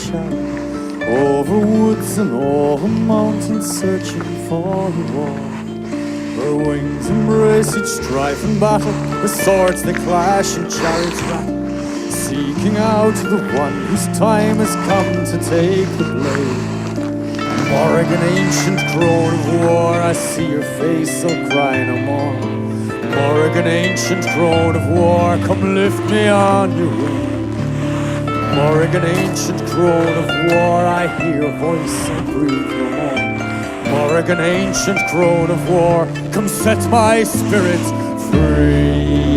shadow, over woods and over mountains, searching for a war. Her wings embrace each strife and battle, the swords they clash and chariots rattle, seeking out the one whose time has come to take the blade. Morrigan, ancient crone of war, I see your face, I'll cry no more. Morrigan, ancient crone of war, come lift me on your wing. Morrigan, ancient crone of war, I hear your voice, I breathe no more. Morrigan, ancient crone of war, come set my spirit free.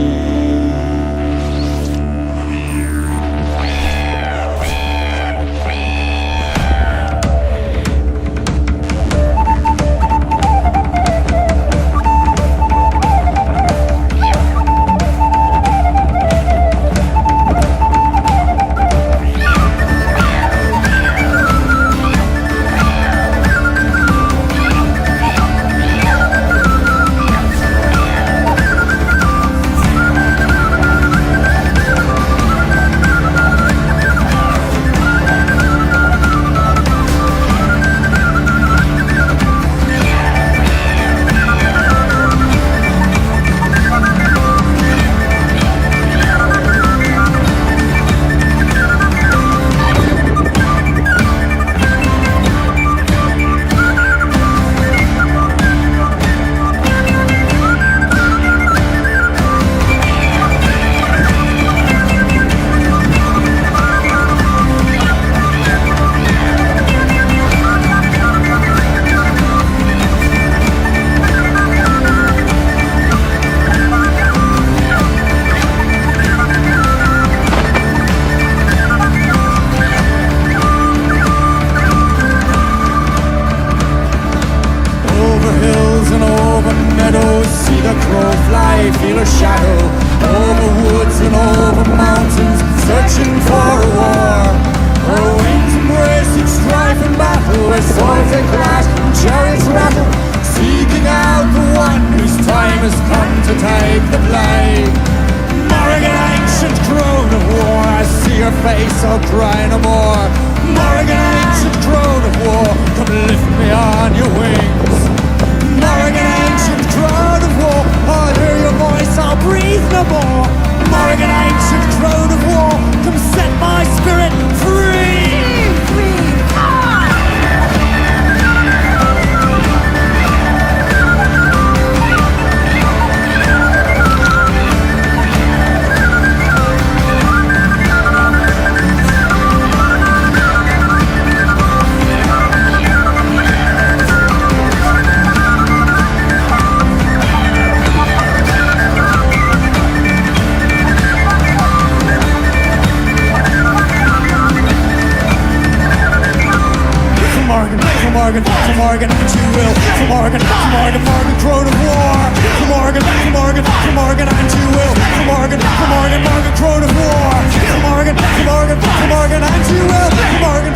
See the crow fly, feel a shadow, over woods and over mountains, searching for a war. Her wings embrace each strife and battle, where swords they clash and chariots rattle, seeking out the one whose time has come to take the blade. Morrigan, ancient crone of war, I see your face, I'll cry no more. Morrigan, ancient crone of war, come lift me on your wings. Morrigan, ancient crone of war, I'll hear your voice, I'll breathe no more. Morrigan, ancient crone of war, come set my spirit free. Morrigan, and you will. Morrigan, crone of war. Morrigan, and you will. Morrigan, crone of war. Morrigan, and you will. Morrigan,